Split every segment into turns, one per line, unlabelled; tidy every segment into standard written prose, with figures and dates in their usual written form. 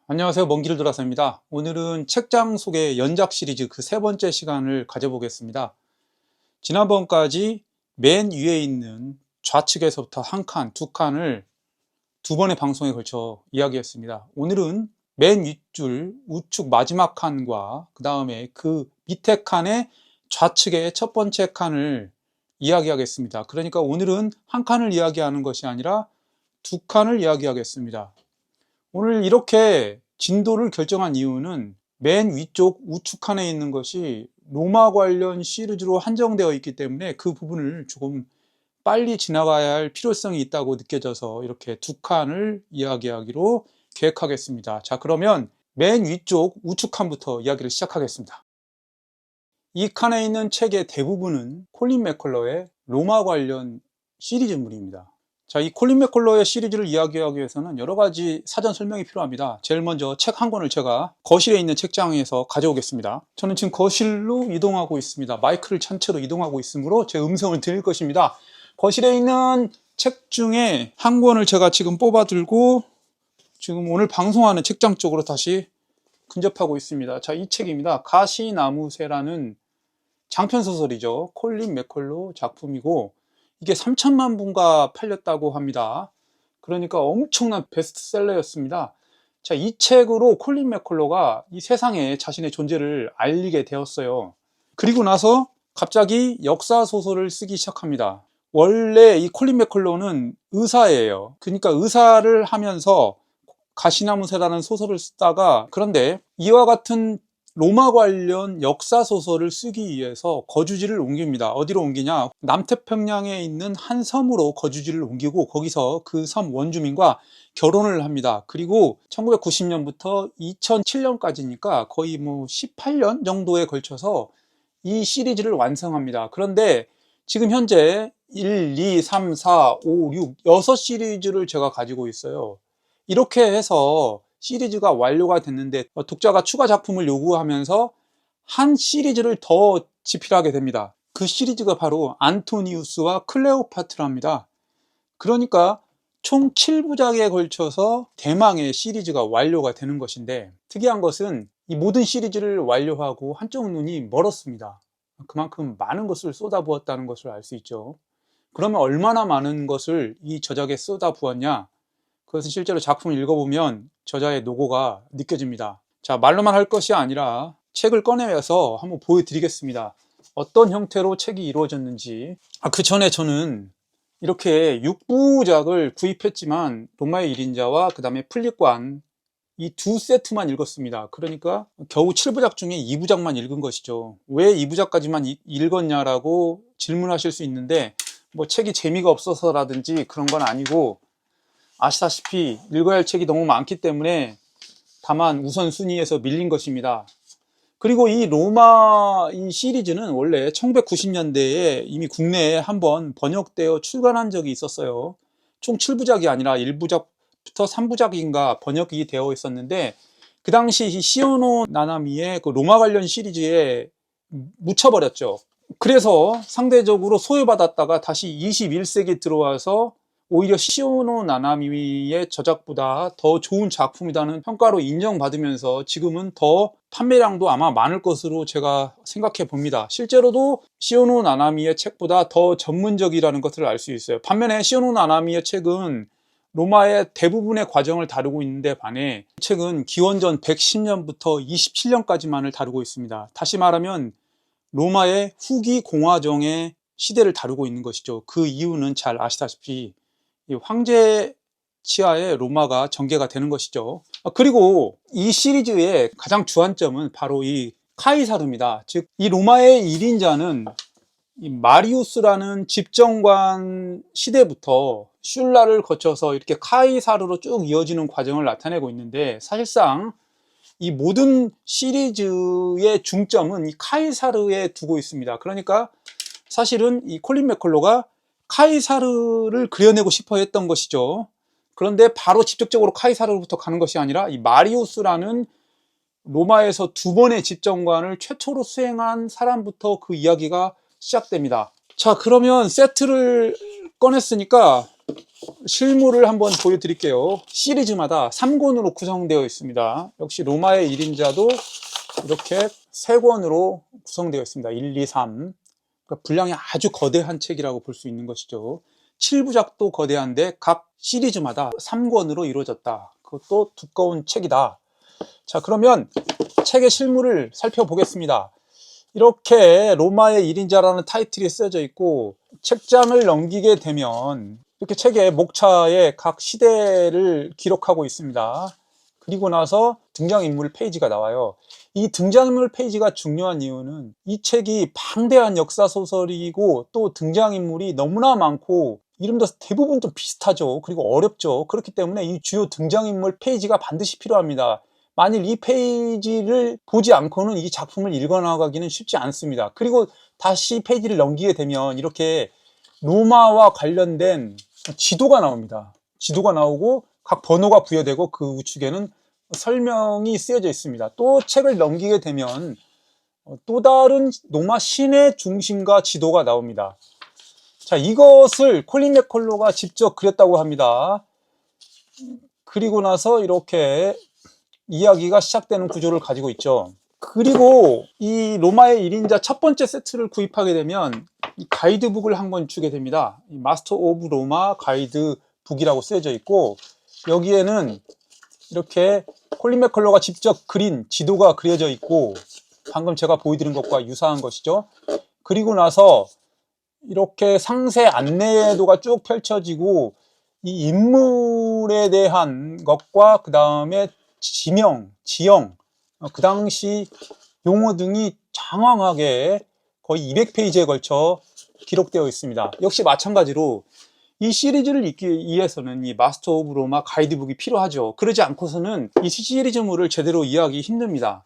안녕하세요. 먼 길을 돌아서입니다. 오늘은 책장 속의 연작 시리즈 그 세 번째 시간을 가져보겠습니다. 지난번까지 맨 위에 있는 좌측에서부터 한 칸, 두 칸을 두 번의 방송에 걸쳐 이야기했습니다. 오늘은 맨 윗줄 우측 마지막 칸과 그 다음에 그 밑에 칸의 좌측의 첫 번째 칸을 이야기하겠습니다. 그러니까 오늘은 한 칸을 이야기하는 것이 아니라 두 칸을 이야기하겠습니다. 오늘 이렇게 진도를 결정한 이유는 맨 위쪽 우측 칸에 있는 것이 로마 관련 시리즈로 한정되어 있기 때문에 그 부분을 조금 빨리 지나가야 할 필요성이 있다고 느껴져서 이렇게 두 칸을 이야기하기로 계획하겠습니다. 자, 그러면 맨 위쪽 우측 칸부터 이야기를 시작하겠습니다. 이 칸에 있는 책의 대부분은 콜린 맥컬러의 로마 관련 시리즈물입니다. 자, 이 콜린 맥컬러의 시리즈를 이야기하기 위해서는 여러 가지 사전 설명이 필요합니다. 제일 먼저 책 한 권을 제가 거실에 있는 책장에서 가져오겠습니다. 저는 지금 거실로 이동하고 있습니다. 마이크를 찬 채로 이동하고 있으므로 제 음성을 들을 것입니다. 거실에 있는 책 중에 한 권을 제가 지금 뽑아 들고 지금 오늘 방송하는 책장 쪽으로 다시 근접하고 있습니다. 자, 이 책입니다. 가시나무새라는 장편소설이죠. 콜린 맥컬러 작품이고 이게 3천만 부가 팔렸다고 합니다. 그러니까 엄청난 베스트셀러였습니다. 자, 이 책으로 콜린 맥컬러가 이 세상에 자신의 존재를 알리게 되었어요. 그리고 나서 갑자기 역사소설을 쓰기 시작합니다. 원래 이 콜린 맥컬러는 의사예요. 그러니까 의사를 하면서 가시나무새라는 소설을 쓰다가 그런데 이와 같은 로마 관련 역사 소설을 쓰기 위해서 거주지를 옮깁니다. 어디로 옮기냐? 남태평양에 있는 한 섬으로 거주지를 옮기고 거기서 그 섬 원주민과 결혼을 합니다. 그리고 1990년부터 2007년까지니까 거의 18년 정도에 걸쳐서 이 시리즈를 완성합니다. 그런데 지금 현재 1, 2, 3, 4, 5, 6, 6시리즈를 제가 가지고 있어요. 이렇게 해서 시리즈가 완료가 됐는데 독자가 추가 작품을 요구하면서 한 시리즈를 더 집필하게 됩니다. 그 시리즈가 바로 안토니우스와 클레오파트라입니다. 그러니까 총 7부작에 걸쳐서 대망의 시리즈가 완료가 되는 것인데 특이한 것은 이 모든 시리즈를 완료하고 한쪽 눈이 멀었습니다. 그만큼 많은 것을 쏟아부었다는 것을 알 수 있죠. 그러면 얼마나 많은 것을 이 저작에 쏟아부었냐? 그것은 실제로 작품을 읽어보면 저자의 노고가 느껴집니다. 자, 말로만 할 것이 아니라 책을 꺼내서 한번 보여드리겠습니다. 어떤 형태로 책이 이루어졌는지. 그 전에 저는 이렇게 6부작을 구입했지만 로마의 1인자와 그 다음에 플립관 이 두 세트만 읽었습니다. 그러니까 겨우 7부작 중에 2부작만 읽은 것이죠. 왜 2부작까지만 읽었냐라고 질문하실 수 있는데 책이 재미가 없어서라든지 그런 건 아니고 아시다시피 읽어야 할 책이 너무 많기 때문에 다만 우선순위에서 밀린 것입니다. 그리고 이 로마 이 시리즈는 원래 1990년대에 이미 국내에 한번 번역되어 출간한 적이 있었어요. 총 7부작이 아니라 1부작부터 3부작인가 번역이 되어 있었는데 그 당시 시오노 나나미의 그 로마 관련 시리즈에 묻혀버렸죠. 그래서 상대적으로 소외받았다가 다시 21세기 들어와서 오히려 시오노 나나미의 저작보다 더 좋은 작품이라는 평가로 인정받으면서 지금은 더 판매량도 아마 많을 것으로 제가 생각해 봅니다. 실제로도 시오노 나나미의 책보다 더 전문적이라는 것을 알 수 있어요. 반면에 시오노 나나미의 책은 로마의 대부분의 과정을 다루고 있는데 반해 이 책은 기원전 110년부터 27년까지만을 다루고 있습니다. 다시 말하면 로마의 후기 공화정의 시대를 다루고 있는 것이죠. 그 이유는 잘 아시다시피 이 황제 치하의 로마가 전개가 되는 것이죠. 그리고 이 시리즈의 가장 주안점은 바로 이 카이사르입니다. 즉, 이 로마의 1인자는 이 마리우스라는 집정관 시대부터 슐라를 거쳐서 이렇게 카이사르로 쭉 이어지는 과정을 나타내고 있는데 사실상 이 모든 시리즈의 중점은 이 카이사르에 두고 있습니다. 그러니까 사실은 이 콜린 맥컬러가 카이사르를 그려내고 싶어 했던 것이죠. 그런데 바로 직접적으로 카이사르로부터 가는 것이 아니라 이 마리우스라는 로마에서 두 번의 집정관을 최초로 수행한 사람부터 그 이야기가 시작됩니다. 자, 그러면 세트를 꺼냈으니까 실물을 한번 보여드릴게요. 시리즈마다 3권으로 구성되어 있습니다. 역시 로마의 1인자도 이렇게 3권으로 구성되어 있습니다. 1, 2, 3. 그러니까 분량이 아주 거대한 책이라고 볼 수 있는 것이죠. 7부작도 거대한데 각 시리즈마다 3권으로 이루어졌다. 그것도 두꺼운 책이다. 자, 그러면 책의 실물을 살펴보겠습니다. 이렇게 로마의 1인자라는 타이틀이 쓰여져 있고, 책장을 넘기게 되면 이렇게 책의 목차에 각 시대를 기록하고 있습니다. 그리고 나서 등장인물 페이지가 나와요. 이 등장인물 페이지가 중요한 이유는 이 책이 방대한 역사소설이고 또 등장인물이 너무나 많고 이름도 대부분 좀 비슷하죠. 그리고 어렵죠. 그렇기 때문에 이 주요 등장인물 페이지가 반드시 필요합니다. 만일 이 페이지를 보지 않고는 이 작품을 읽어나가기는 쉽지 않습니다. 그리고 다시 페이지를 넘기게 되면 이렇게 로마와 관련된 지도가 나옵니다. 지도가 나오고 각 번호가 부여되고 그 우측에는 설명이 쓰여져 있습니다. 또 책을 넘기게 되면 또 다른 로마 시내 중심과 지도가 나옵니다. 자, 이것을 콜린 맥컬로가 직접 그렸다고 합니다. 그리고 나서 이렇게 이야기가 시작되는 구조를 가지고 있죠. 그리고 이 로마의 1인자 첫 번째 세트를 구입하게 되면 이 가이드북을 한 권 주게 됩니다. 이 마스터 오브 로마 가이드북이라고 쓰여져 있고, 여기에는 이렇게 콜린 맥컬로가 직접 그린 지도가 그려져 있고, 방금 제가 보여드린 것과 유사한 것이죠. 그리고 나서 이렇게 상세 안내도가 쭉 펼쳐지고 이 인물에 대한 것과 그 다음에 지명, 지형, 그 당시 용어 등이 장황하게 거의 200페이지에 걸쳐 기록되어 있습니다. 역시 마찬가지로 이 시리즈를 읽기 위해서는 이 마스터 오브 로마 가이드북이 필요하죠. 그러지 않고서는 이 시리즈물을 제대로 이해하기 힘듭니다.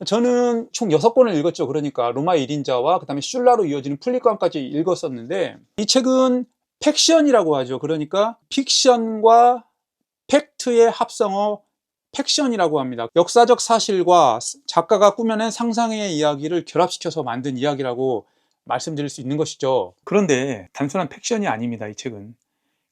저는 총 6권을 읽었죠. 그러니까 로마의 1인자와 그 다음에 슐라로 이어지는 플리관까지 읽었었는데, 이 책은 팩션이라고 하죠. 그러니까 픽션과 팩트의 합성어 팩션이라고 합니다. 역사적 사실과 작가가 꾸며낸 상상의 이야기를 결합시켜서 만든 이야기라고 말씀드릴 수 있는 것이죠. 그런데 단순한 팩션이 아닙니다. 이 책은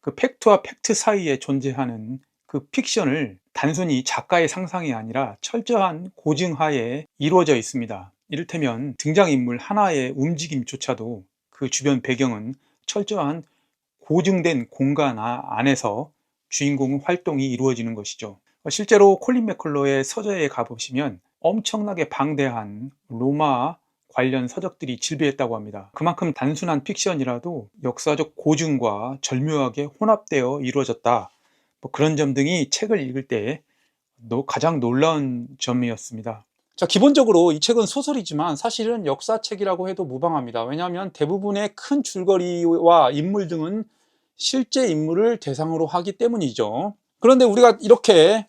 그 팩트와 팩트 사이에 존재하는 그 픽션을 단순히 작가의 상상이 아니라 철저한 고증하에 이루어져 있습니다. 이를테면 등장인물 하나의 움직임조차도 그 주변 배경은 철저한 고증된 공간 안에서 주인공 활동이 이루어지는 것이죠. 실제로 콜린 맥컬로의 서재에 가보시면 엄청나게 방대한 로마 관련 서적들이 질비했다고 합니다. 그만큼 단순한 픽션이라도 역사적 고증과 절묘하게 혼합되어 이루어졌다. 그런 점 등이 책을 읽을 때 가장 놀라운 점이었습니다. 자, 기본적으로 이 책은 소설이지만 사실은 역사책이라고 해도 무방합니다. 왜냐하면 대부분의 큰 줄거리와 인물 등은 실제 인물을 대상으로 하기 때문이죠. 그런데 우리가 이렇게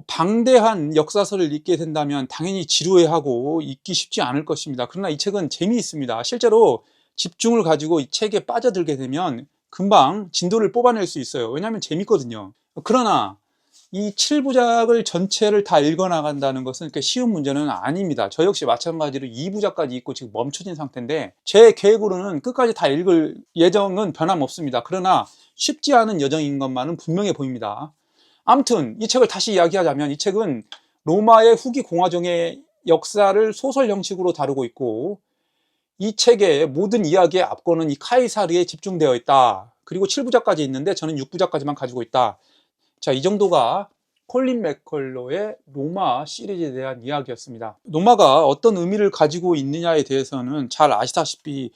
방대한 역사서를 읽게 된다면 당연히 지루해하고 읽기 쉽지 않을 것입니다. 그러나 이 책은 재미있습니다. 실제로 집중을 가지고 이 책에 빠져들게 되면 금방 진도를 뽑아낼 수 있어요. 왜냐하면 재밌거든요. 그러나 이 7부작을 전체를 다 읽어나간다는 것은 그렇게 쉬운 문제는 아닙니다. 저 역시 마찬가지로 2부작까지 읽고 지금 멈춰진 상태인데, 제 계획으로는 끝까지 다 읽을 예정은 변함없습니다. 그러나 쉽지 않은 여정인 것만은 분명해 보입니다. 아무튼 이 책을 다시 이야기하자면, 이 책은 로마의 후기 공화정의 역사를 소설 형식으로 다루고 있고, 이 책의 모든 이야기의 앞권은 이 카이사르에 집중되어 있다. 그리고 7부작까지 있는데 저는 6부작까지만 가지고 있다. 자, 이 정도가 콜린 맥컬로의 로마 시리즈에 대한 이야기였습니다. 로마가 어떤 의미를 가지고 있느냐에 대해서는 잘 아시다시피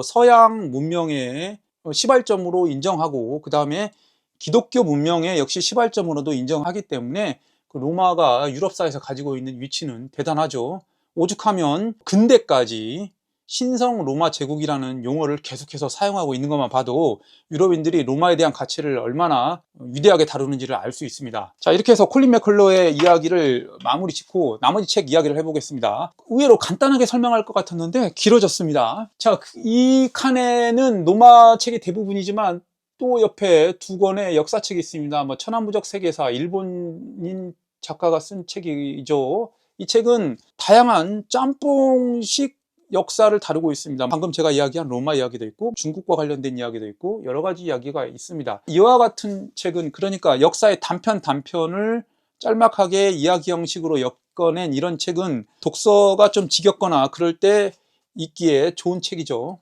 서양 문명의 시발점으로 인정하고, 그 다음에 기독교 문명의 역시 시발점으로도 인정하기 때문에 그 로마가 유럽사에서 가지고 있는 위치는 대단하죠. 오죽하면 근대까지 신성 로마 제국이라는 용어를 계속해서 사용하고 있는 것만 봐도 유럽인들이 로마에 대한 가치를 얼마나 위대하게 다루는지를 알 수 있습니다. 자, 이렇게 해서 콜린 맥컬로의 이야기를 마무리 짓고 나머지 책 이야기를 해보겠습니다. 의외로 간단하게 설명할 것 같았는데 길어졌습니다. 자, 이 칸에는 로마 책이 대부분이지만 또 옆에 2권의 역사책이 있습니다. 천안부적 세계사, 일본인 작가가 쓴 책이죠. 이 책은 다양한 짬뽕식 역사를 다루고 있습니다. 방금 제가 이야기한 로마 이야기도 있고 중국과 관련된 이야기도 있고 여러 가지 이야기가 있습니다. 이와 같은 책은 그러니까 역사의 단편을 짤막하게 이야기 형식으로 엮어낸 이런 책은 독서가 좀 지겹거나 그럴 때 읽기에 좋은 책이죠.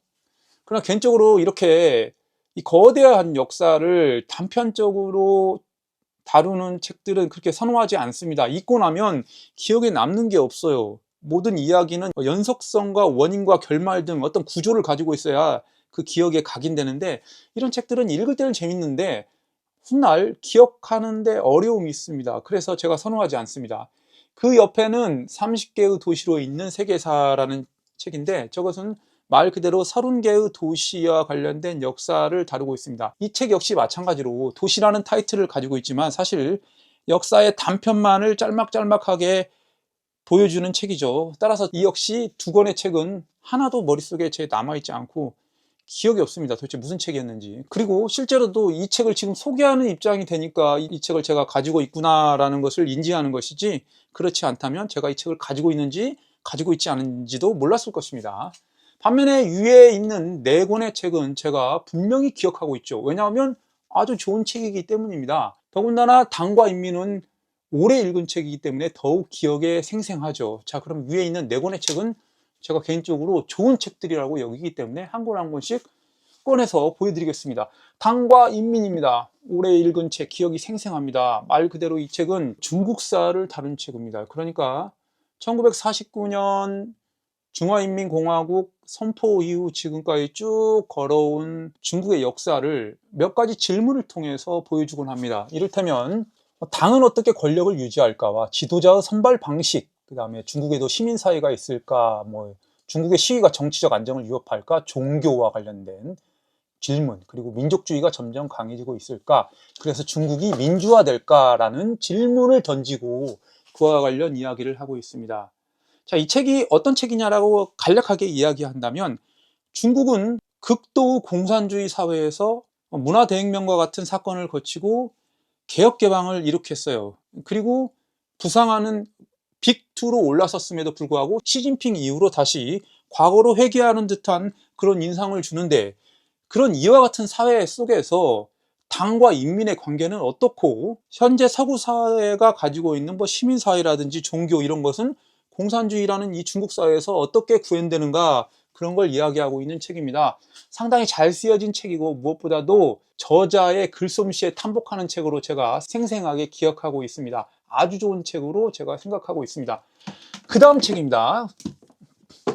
그러나 개인적으로 이렇게 이 거대한 역사를 단편적으로 다루는 책들은 그렇게 선호하지 않습니다. 읽고 나면 기억에 남는 게 없어요. 모든 이야기는 연속성과 원인과 결말 등 어떤 구조를 가지고 있어야 그 기억에 각인되는데, 이런 책들은 읽을 때는 재밌는데 훗날 기억하는데 어려움이 있습니다. 그래서 제가 선호하지 않습니다. 그 옆에는 30개의 도시로 있는 세계사라는 책인데, 저것은 말 그대로 30개의 도시와 관련된 역사를 다루고 있습니다. 이 책 역시 마찬가지로 도시라는 타이틀을 가지고 있지만 사실 역사의 단편만을 짤막짤막하게 보여주는 책이죠. 따라서 이 역시 두 권의 책은 하나도 머릿속에 제 남아있지 않고 기억이 없습니다. 도대체 무슨 책이었는지. 그리고 실제로도 이 책을 지금 소개하는 입장이 되니까 이 책을 제가 가지고 있구나라는 것을 인지하는 것이지, 그렇지 않다면 제가 이 책을 가지고 있는지 가지고 있지 않은지도 몰랐을 것입니다. 반면에 위에 있는 네 권의 책은 제가 분명히 기억하고 있죠. 왜냐하면 아주 좋은 책이기 때문입니다. 더군다나 당과 인민은 오래 읽은 책이기 때문에 더욱 기억에 생생하죠. 자, 그럼 위에 있는 네 권의 책은 제가 개인적으로 좋은 책들이라고 여기기 때문에 한 권 한 권씩 꺼내서 보여드리겠습니다. 당과 인민입니다. 오래 읽은 책, 기억이 생생합니다. 말 그대로 이 책은 중국사를 다룬 책입니다. 그러니까 1949년 중화인민공화국 선포 이후 지금까지 쭉 걸어온 중국의 역사를 몇 가지 질문을 통해서 보여주곤 합니다. 이를테면 당은 어떻게 권력을 유지할까와 지도자의 선발 방식, 그 다음에 중국에도 시민사회가 있을까, 중국의 시위가 정치적 안정을 위협할까, 종교와 관련된 질문, 그리고 민족주의가 점점 강해지고 있을까, 그래서 중국이 민주화될까라는 질문을 던지고 그와 관련 이야기를 하고 있습니다. 자, 이 책이 어떤 책이냐라고 간략하게 이야기한다면, 중국은 극도의 공산주의 사회에서 문화대혁명과 같은 사건을 거치고 개혁개방을 일으켰어요. 그리고 부상하는 빅2로 올라섰음에도 불구하고 시진핑 이후로 다시 과거로 회귀하는 듯한 그런 인상을 주는데, 그런 이와 같은 사회 속에서 당과 인민의 관계는 어떻고, 현재 서구 사회가 가지고 있는 시민사회라든지 종교 이런 것은 공산주의라는 이 중국 사회에서 어떻게 구현되는가, 그런 걸 이야기하고 있는 책입니다. 상당히 잘 쓰여진 책이고 무엇보다도 저자의 글솜씨에 탐복하는 책으로 제가 생생하게 기억하고 있습니다. 아주 좋은 책으로 제가 생각하고 있습니다. 그 다음 책입니다.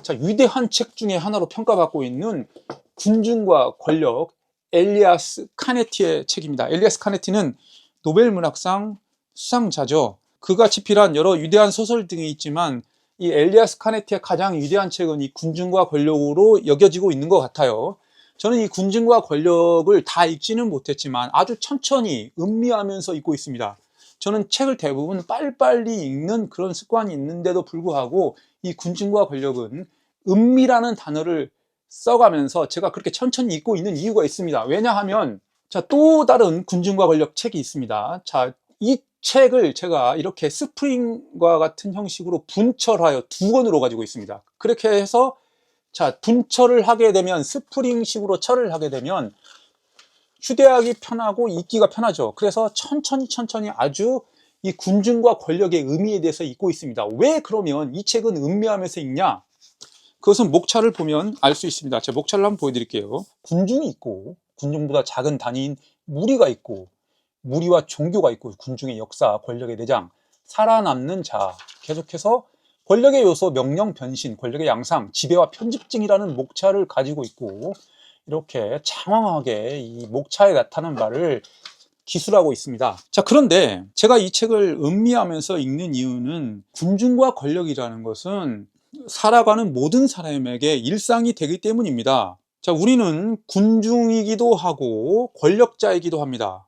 자, 위대한 책 중에 하나로 평가받고 있는 군중과 권력, 엘리아스 카네티의 책입니다. 엘리아스 카네티는 노벨 문학상 수상자죠. 그가 집필한 여러 위대한 소설 등이 있지만 이 엘리아스 카네티의 가장 위대한 책은 이 군중과 권력으로 여겨지고 있는 것 같아요. 저는 이 군중과 권력을 다 읽지는 못했지만 아주 천천히 음미하면서 읽고 있습니다. 저는 책을 대부분 빨리빨리 읽는 그런 습관이 있는데도 불구하고 이 군중과 권력은 음미라는 단어를 써가면서 제가 그렇게 천천히 읽고 있는 이유가 있습니다. 왜냐하면 자, 또 다른 군중과 권력 책이 있습니다. 자, 이 책을 제가 이렇게 스프링과 같은 형식으로 분철하여 두 권으로 가지고 있습니다. 그렇게 해서 자, 분철을 하게 되면, 스프링식으로 철을 하게 되면 휴대하기 편하고 읽기가 편하죠. 그래서 천천히 아주 이 군중과 권력의 의미에 대해서 읽고 있습니다. 왜 그러면 이 책은 음미하면서 읽냐? 그것은 목차를 보면 알 수 있습니다. 제가 목차를 한번 보여드릴게요. 군중이 있고, 군중보다 작은 단위인 무리가 있고, 무리와 종교가 있고, 군중의 역사, 권력의 내장, 살아남는 자, 계속해서 권력의 요소, 명령 변신, 권력의 양상, 지배와 편집증이라는 목차를 가지고 있고, 이렇게 장황하게 이 목차에 나타난 바를 기술하고 있습니다. 자, 그런데 제가 이 책을 음미하면서 읽는 이유는 군중과 권력이라는 것은 살아가는 모든 사람에게 일상이 되기 때문입니다. 자, 우리는 군중이기도 하고 권력자이기도 합니다.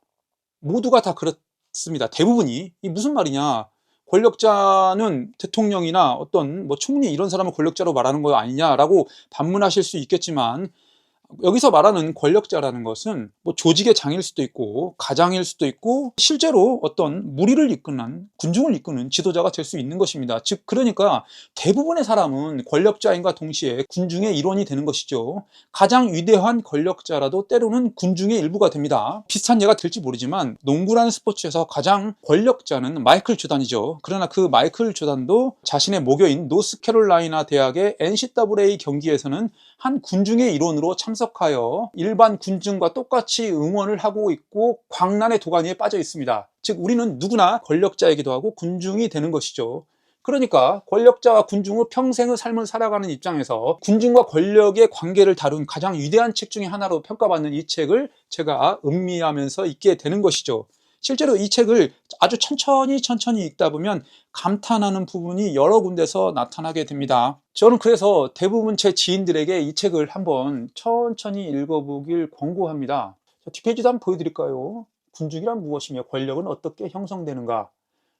모두가 다 그렇습니다. 대부분이. 이 무슨 말이냐? 권력자는 대통령이나 어떤 총리 이런 사람을 권력자로 말하는 거 아니냐라고 반문하실 수 있겠지만, 여기서 말하는 권력자라는 것은 뭐 조직의 장일 수도 있고 가장일 수도 있고 실제로 어떤 무리를 이끄는 군중을 이끄는 지도자가 될 수 있는 것입니다. 즉 그러니까 대부분의 사람은 권력자인과 동시에 군중의 일원이 되는 것이죠. 가장 위대한 권력자라도 때로는 군중의 일부가 됩니다. 비슷한 예가 될지 모르지만 농구라는 스포츠에서 가장 권력자는 마이클 조단이죠. 그러나 그 마이클 조단도 자신의 모교인 노스캐롤라이나 대학의 NCAA 경기에서는 한 군중의 일원으로 참석하여 일반 군중과 똑같이 응원을 하고 있고 광란의 도가니에 빠져 있습니다. 즉 우리는 누구나 권력자이기도 하고 군중이 되는 것이죠. 그러니까 권력자와 군중의 평생의 삶을 살아가는 입장에서 군중과 권력의 관계를 다룬 가장 위대한 책 중에 하나로 평가받는 이 책을 제가 음미하면서 읽게 되는 것이죠. 실제로 이 책을 아주 천천히 읽다 보면 감탄하는 부분이 여러 군데서 나타나게 됩니다. 저는 그래서 대부분 제 지인들에게 이 책을 한번 천천히 읽어보길 권고합니다. 뒷페이지도 한번 보여드릴까요? 군중이란 무엇이며 권력은 어떻게 형성되는가?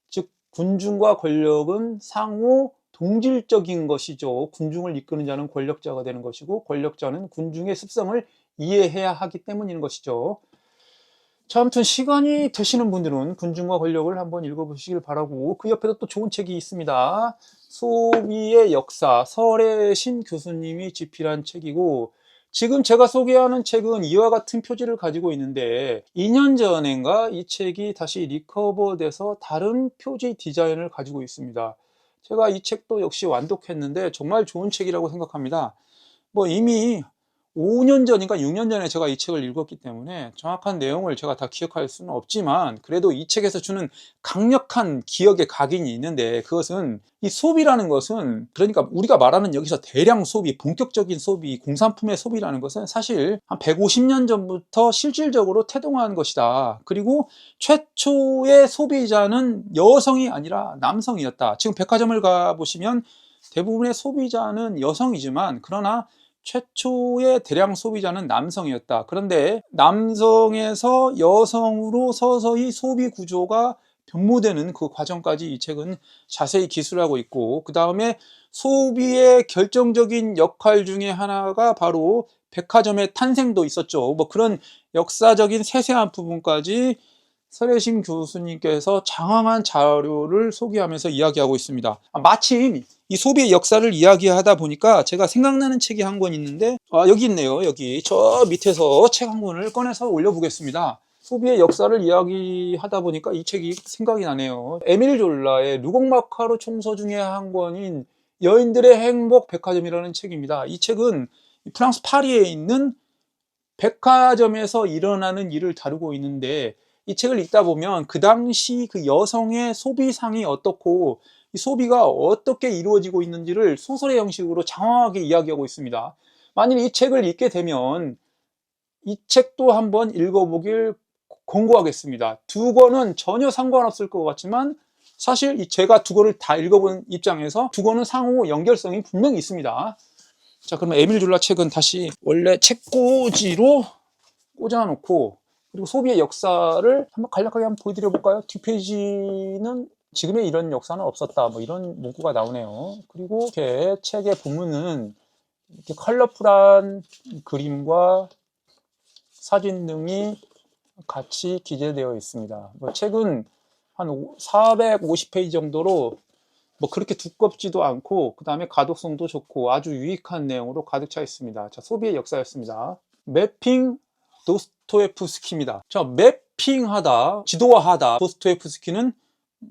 즉 군중과 권력은 상호 동질적인 것이죠. 군중을 이끄는 자는 권력자가 되는 것이고 권력자는 군중의 습성을 이해해야 하기 때문인 것이죠. 자, 아무튼 시간이 되시는 분들은 군중과 권력을 한번 읽어보시길 바라고, 그 옆에도 또 좋은 책이 있습니다. 소비의 역사, 설혜신 교수님이 집필한 책이고, 지금 제가 소개하는 책은 이와 같은 표지를 가지고 있는데 2년 전인가 이 책이 다시 리커버돼서 다른 표지 디자인을 가지고 있습니다. 제가 이 책도 역시 완독했는데 정말 좋은 책이라고 생각합니다. 뭐 이미 5년 전인가 6년 전에 제가 이 책을 읽었기 때문에 정확한 내용을 제가 다 기억할 수는 없지만 그래도 이 책에서 주는 강력한 기억의 각인이 있는데, 그것은 이 소비라는 것은, 그러니까 우리가 말하는 여기서 대량 소비, 본격적인 소비, 공산품의 소비라는 것은 사실 한 150년 전부터 실질적으로 태동한 것이다. 그리고 최초의 소비자는 여성이 아니라 남성이었다. 지금 백화점을 가보시면 대부분의 소비자는 여성이지만 그러나 최초의 대량 소비자는 남성이었다. 그런데 남성에서 여성으로 서서히 소비 구조가 변모되는 그 과정까지 이 책은 자세히 기술하고 있고, 그 다음에 소비의 결정적인 역할 중에 하나가 바로 백화점의 탄생도 있었죠. 뭐 그런 역사적인 세세한 부분까지 설혜신 교수님께서 장황한 자료를 소개하면서 이야기하고 있습니다. 마침 이 소비의 역사를 이야기하다 보니까 제가 생각나는 책이 한 권 있는데, 여기 있네요. 여기 저 밑에서 책 한 권을 꺼내서 올려보겠습니다. 소비의 역사를 이야기하다 보니까 이 책이 생각이 나네요. 에밀 졸라의 루공마카로 총서 중에 한 권인 여인들의 행복 백화점이라는 책입니다. 이 책은 프랑스 파리에 있는 백화점에서 일어나는 일을 다루고 있는데, 이 책을 읽다 보면 그 당시 그 여성의 소비상이 어떻고 이 소비가 어떻게 이루어지고 있는지를 소설의 형식으로 장황하게 이야기하고 있습니다. 만일 이 책을 읽게 되면 이 책도 한번 읽어보길 권고하겠습니다. 두 권은 전혀 상관없을 것 같지만 사실 제가 두 권을 다 읽어본 입장에서 두 권은 상호 연결성이 분명히 있습니다. 자, 그러면 에밀 졸라 책은 다시 원래 책꽂이로 꽂아놓고, 그리고 소비의 역사를 한번 간략하게 한번 보여드려 볼까요? 뒷페이지는 지금의 이런 역사는 없었다, 뭐 이런 문구가 나오네요. 그리고 이렇게 책의 본문은 이렇게 컬러풀한 그림과 사진 등이 같이 기재되어 있습니다. 뭐 책은 한 450페이지 정도로 뭐 그렇게 두껍지도 않고, 그 다음에 가독성도 좋고 아주 유익한 내용으로 가득 차 있습니다. 자, 소비의 역사였습니다. 매핑 도스토옙스키입니다. 자, 매핑하다, 지도화하다. 도스토옙스키는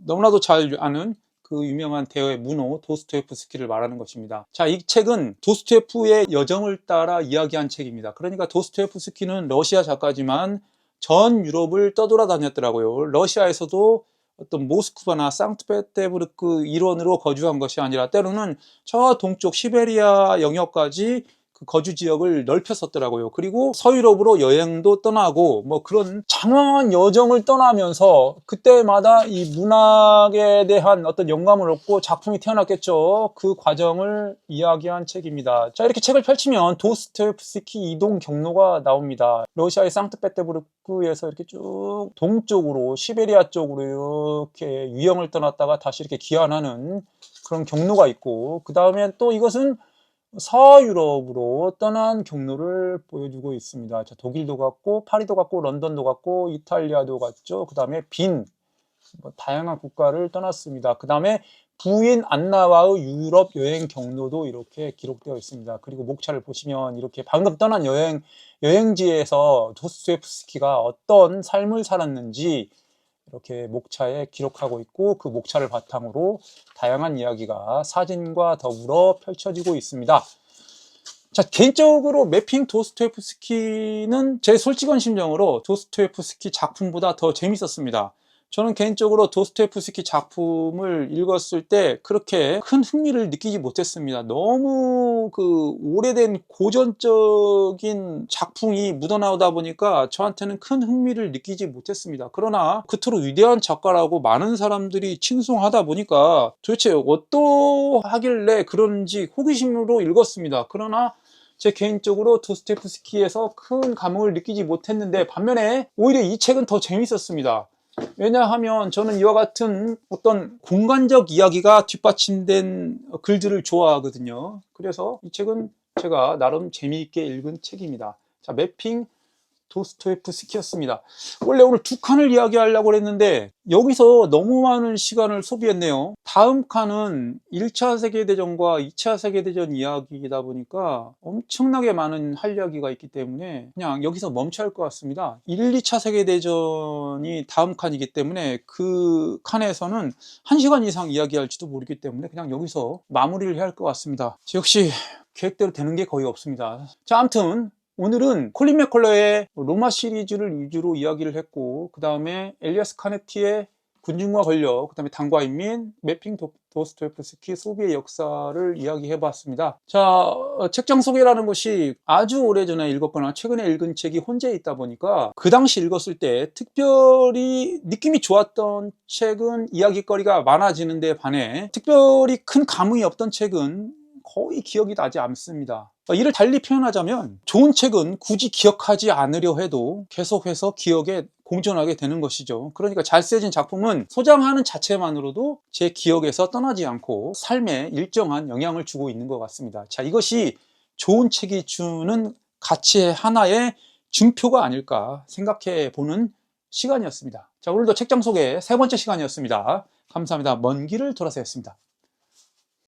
너무나도 잘 아는 그 유명한 대의 문호 도스토옙스키를 말하는 것입니다. 자, 이 책은 도스토옙의 여정을 따라 이야기한 책입니다. 그러니까 도스토옙스키는 러시아 작가지만 전 유럽을 떠돌아다녔더라고요. 러시아에서도 어떤 모스크바나 상트페테르부르크 일원으로 거주한 것이 아니라 때로는 저 동쪽 시베리아 영역까지 그 거주 지역을 넓혔었더라고요. 그리고 서유럽으로 여행도 떠나고 뭐 그런 장황한 여정을 떠나면서 그때마다 이 문학에 대한 어떤 영감을 얻고 작품이 태어났겠죠. 그 과정을 이야기한 책입니다. 자, 이렇게 책을 펼치면 도스토옙스키 이동 경로가 나옵니다. 러시아의 상트페테르부르크에서 이렇게 쭉 동쪽으로 시베리아 쪽으로 이렇게 유영을 떠났다가 다시 이렇게 귀환하는 그런 경로가 있고, 그 다음에 또 이것은 서유럽으로 떠난 경로를 보여주고 있습니다. 자, 독일도 갔고, 파리도 갔고, 런던도 갔고, 이탈리아도 갔죠. 그 다음에 빈, 다양한 국가를 떠났습니다. 그 다음에 부인 안나와의 유럽 여행 경로도 이렇게 기록되어 있습니다. 그리고 목차를 보시면 이렇게 방금 떠난 여행지에서 도스토옙스키가 어떤 삶을 살았는지 이렇게 목차에 기록하고 있고, 그 목차를 바탕으로 다양한 이야기가 사진과 더불어 펼쳐지고 있습니다. 자, 개인적으로 매핑 도스토옙스키는 제 솔직한 심정으로 도스토옙스키 작품보다 더 재밌었습니다. 저는 개인적으로 도스토옙스키 작품을 읽었을 때 그렇게 큰 흥미를 느끼지 못했습니다. 너무 그 오래된 고전적인 작품이 묻어나오다 보니까 저한테는 큰 흥미를 느끼지 못했습니다. 그러나 그토록 위대한 작가라고 많은 사람들이 칭송하다 보니까 도대체 어떠하길래 그런지 호기심으로 읽었습니다. 그러나 제 개인적으로 도스토옙스키에서 큰 감흥을 느끼지 못했는데, 반면에 오히려 이 책은 더 재밌었습니다. 왜냐하면 저는 이와 같은 어떤 공간적 이야기가 뒷받침된 글들을 좋아하거든요. 그래서 이 책은 제가 나름 재미있게 읽은 책입니다. 자, 매핑 도스토옙스키였습니다. 원래 오늘 두 칸을 이야기하려고 했는데 여기서 너무 많은 시간을 소비했네요. 다음 칸은 1차 세계대전과 2차 세계대전 이야기이다 보니까 엄청나게 많은 할 이야기가 있기 때문에 그냥 여기서 멈춰야 할 것 같습니다. 1, 2차 세계대전이 다음 칸이기 때문에 그 칸에서는 1시간 이상 이야기할지도 모르기 때문에 그냥 여기서 마무리를 해야 할 것 같습니다. 역시 계획대로 되는 게 거의 없습니다. 자, 아무튼 오늘은 콜린 맥컬러의 로마 시리즈를 위주로 이야기를 했고, 그 다음에 엘리아스 카네티의 군중과 권력, 그 다음에 당과 인민, 매핑 도스토옙스키 소비의 역사를 이야기해 봤습니다. 자, 책장 소개라는 것이 아주 오래전에 읽었거나 최근에 읽은 책이 혼재 있다 보니까 그 당시 읽었을 때 특별히 느낌이 좋았던 책은 이야기거리가 많아지는 데 반해 특별히 큰 감흥이 없던 책은 거의 기억이 나지 않습니다. 이를 달리 표현하자면 좋은 책은 굳이 기억하지 않으려 해도 계속해서 기억에 공존하게 되는 것이죠. 그러니까 잘 쓰여진 작품은 소장하는 자체만으로도 제 기억에서 떠나지 않고 삶에 일정한 영향을 주고 있는 것 같습니다. 자, 이것이 좋은 책이 주는 가치의 하나의 증표가 아닐까 생각해 보는 시간이었습니다. 자, 오늘도 책장 소개 세 번째 시간이었습니다. 감사합니다. 먼 길을 돌아서 했습니다.